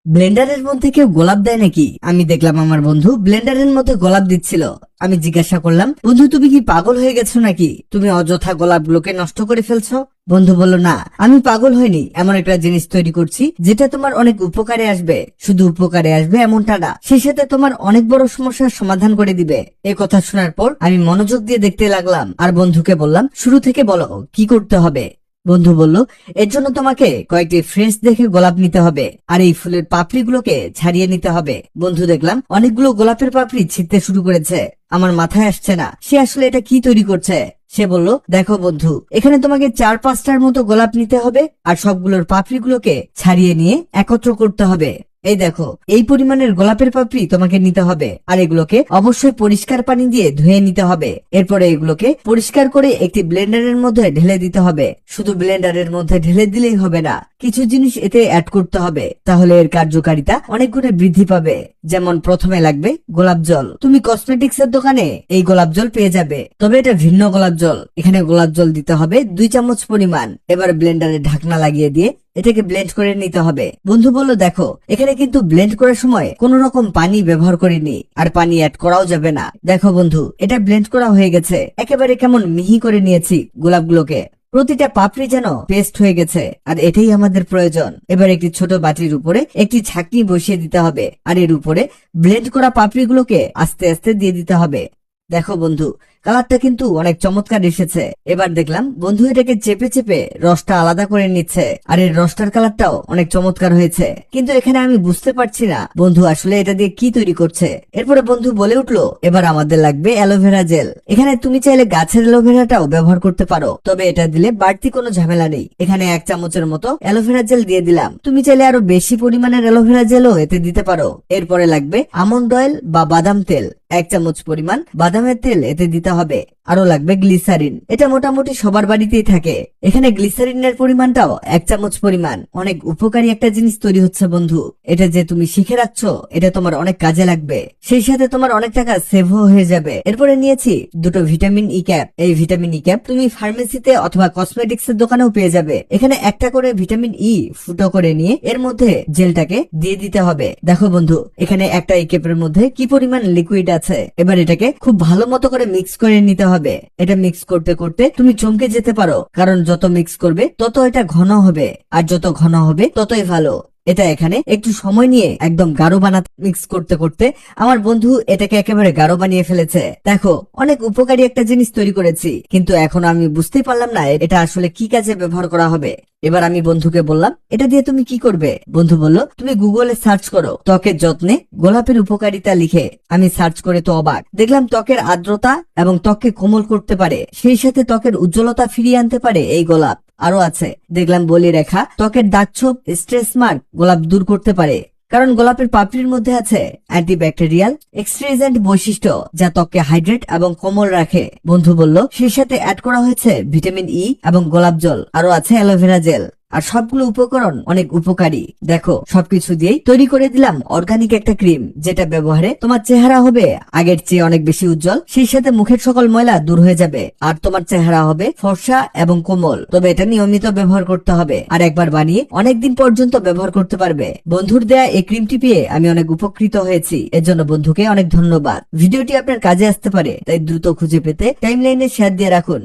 ব্লেন্ডারের মধ্যে কেউ গোলাপ দেয় নাকি? আমি দেখলাম আমার বন্ধু ব্লেন্ডারের মধ্যে গোলাপ দিচ্ছিল। আমি জিজ্ঞাসা করলাম, বন্ধু তুমি কি পাগল হয়ে গেছো নাকি? তুমি অযথা গোলাপগুলোকে নষ্ট করে ফেলছো। বন্ধু বলল, না আমি পাগল হইনি, এমন একটা জিনিস তৈরি করছি যেটা তোমার অনেক উপকারে আসবে। শুধু উপকারে আসবে এমনটা না, সেই সাথে তোমার অনেক বড় সমস্যার সমাধান করে দিবে। এই কথা শোনার পর আমি মনোযোগ দিয়ে দেখতে লাগলাম আর বন্ধুকে বললাম, শুরু থেকে বলো কি করতে হবে। বন্ধু বলল, এর জন্য তোমাকে কয়েকটি ফ্রেশ দেখে গোলাপ নিতে হবে আর এই ফুলের পাপড়িগুলোকে ছাড়িয়ে নিতে হবে। বন্ধু দেখলাম অনেকগুলো গোলাপের পাপড়ি ছিঁড়তে শুরু করেছে। আমার মাথায় আসছে না সে আসলে এটা কি তৈরি করছে। সে বলল, দেখো বন্ধু, এখানে তোমাকে 4-5টার মতো গোলাপ নিতে হবে আর সবগুলোর পাপড়িগুলোকে ছাড়িয়ে নিয়ে একত্র করতে হবে। এই দেখো, এই পরিমাণের গোলাপের পাপড়ি তোমাকে নিতে হবে আর এগুলোকে অবশ্যই পরিষ্কার পানি দিয়ে ধুয়ে নিতে হবে। এরপরে এগুলোকে পরিষ্কার করে একটি ব্লেন্ডারের মধ্যে ঢেলে দিতে হবে। শুধু ব্লেন্ডারের মধ্যে ঢেলে দিলেই হবে না, কিছু জিনিস এতে অ্যাড করতে হবে, তাহলে এর কার্যকারিতা অনেক গুণে বৃদ্ধি পাবে। যেমন প্রথমে লাগবে গোলাপ জল। তুমি কসমেটিক্স এর দোকানে এই গোলাপ জল পেয়ে যাবে, তবে এটা ভিন্ন গোলাপ জল। এখানে গোলাপ জল দিতে হবে 2 চামচ পরিমাণ। এবার ব্লেন্ডারে ঢাকনা লাগিয়ে দিয়ে এটাকে ব্লেন্ড করে নিতে হবে। বন্ধু বলল, দেখো এখানে কিন্তু ব্লেন্ড করার সময় কোন রকম পানি ব্যবহার করিনি আর পানি অ্যাড করাও যাবে না। দেখো বন্ধু, এটা ব্লেন্ড করা হয়ে গেছে, একেবারে কেমন মিহি করে নিয়েছি গোলাপগুলোকে। প্রতিটা পাপড়ি যেন পেস্ট হয়ে গেছে আর এটাই আমাদের প্রয়োজন। এবার একটি ছোট বাটির উপরে একটি ছাঁকনি বসিয়ে দিতে হবে আর এর উপরে ব্লেন্ড করা পাপড়িগুলোকে আস্তে আস্তে দিয়ে দিতে হবে। দেখো বন্ধু, কালারটা কিন্তু অনেক চমৎকার এসেছে। এবার দেখলাম বন্ধু এটাকে চেপে চেপে রসটা আলাদা করে নিচ্ছে আর এর রসটার কালারটাও অনেক চমৎকার হয়েছে। কিন্তু এখানে আমি বুঝতে পারছি না বন্ধু আসলে এটা দিয়ে কি তৈরি করছে। এরপরে বন্ধু বলে উঠলো, এবার আমাদের লাগবে অ্যালোভেরা জেল। এখানে তুমি চাইলে গাছের অ্যালোভেরাটাও ব্যবহার করতে পারো, তবে এটা দিলে বাড়তি কোনো ঝামেলা নেই। এখানে 1 চামচের মতো অ্যালোভেরা জেল দিয়ে দিলাম। তুমি চাইলে আরো বেশি পরিমাণের অ্যালোভেরা জেলও এতে দিতে পারো। এরপরে লাগবে আমন্ড অয়েল বা বাদাম তেল। 1 চামচ পরিমাণ বাদামের তেল এতে দিতে হবে। আরো লাগবে গ্লিসারিন, এটা মোটামুটি সবার বাড়িতেই থাকে। এখানে গ্লিসারিনের পরিমাণটাও 1 চামচ পরিমাণ। অনেক উপকারী একটা জিনিস তৈরি হচ্ছে বন্ধু, এটা যে তুমি শিখে রাখছো এটা তোমার অনেক কাজে লাগবে, সেই সাথে তোমার অনেক টাকা সেভও হয়ে যাবে। এরপরে নিয়েছি 2টো ভিটামিন ই ক্যাপ। এই ভিটামিন ই ক্যাপ তুমি ফার্মেসিতে অথবা কসমেটিক্স এর দোকানেও পেয়ে যাবে। এখানে একটা করে ভিটামিন ই ফুটো করে নিয়ে এর মধ্যে জেলটাকে দিয়ে দিতে হবে। দেখো বন্ধু, এখানে একটা ই ক্যাপের মধ্যে কি পরিমাণ লিকুইড আছে। এবার এটাকে খুব ভালো মতো করে মিক্স করে নিতে হবে। এটা মিক্স করতে করতে তুমি চমকে যেতে পারো, কারণ যত মিক্স করবে তত এটা ঘন হবে আর যত ঘন হবে ততই ভালো। এটা এখানে একটু সময় নিয়ে একদম গাঢ় বানাতে মিক্স করতে করতে আমার বন্ধু এটাকে একেবারে গাঢ় বানিয়ে ফেলেছে। দেখো অনেক উপকারী একটা জিনিস তৈরি করেছি, কিন্তু এখন আমি বুঝতেই পারলাম না এটা আসলে কি কাজে ব্যবহার করা হবে। এবার আমি বন্ধুকে বললাম, এটা দিয়ে তুমি কি করবে? বন্ধু বলল, তুমি গুগলে সার্চ করো ত্বকের যত্নে গোলাপের উপকারিতা লিখে। আমি সার্চ করে তো অবাক, দেখলাম ত্বকের আর্দ্রতা এবং ত্বককে কোমল করতে পারে, সেই সাথে ত্বকের উজ্জ্বলতা ফিরিয়ে আনতে পারে এই গোলাপ। আরো আছে, দেখলাম বলি রেখা, ত্বকের দাগ ছোপ, স্ট্রেস মার্ক গোলাপ দূর করতে পারে, কারণ গোলাপের পাপড়ির মধ্যে আছে অ্যান্টিব্যাকটেরিয়াল এক্সট্রিজেন্ট বৈশিষ্ট্য যা ত্বককে হাইড্রেট এবং কোমল রাখে। বন্ধু বলল, সেই সাথে অ্যাড করা হয়েছে ভিটামিন ই এবং গোলাপ জল, আরো আছে অ্যালোভেরা জেল। আর সবগুলো উপকরণ অনেক উপকারী। দেখো সবকিছু দিয়েই তৈরি করে দিলাম অর্গানিক একটা ক্রিম, যেটা ব্যবহারে তোমার চেহারা হবে আগের চেয়ে অনেক বেশি উজ্জ্বল, সেই সাথে মুখের সকল ময়লা দূর হয়ে যাবে আর তোমার চেহারা হবে ফর্সা এবং কোমল। তবে এটা নিয়মিত ব্যবহার করতে হবে আর একবার বানিয়ে অনেকদিন পর্যন্ত ব্যবহার করতে পারবে। বন্ধুর দেয়া এই ক্রিমটি পেয়ে আমি অনেক উপকৃত হয়েছি, এর জন্য বন্ধুকে অনেক ধন্যবাদ। ভিডিওটি আপনার কাজে আসতে পারে, তাই দ্রুত খুঁজে পেতে টাইমলাইনে শেয়ার দিয়ে রাখুন।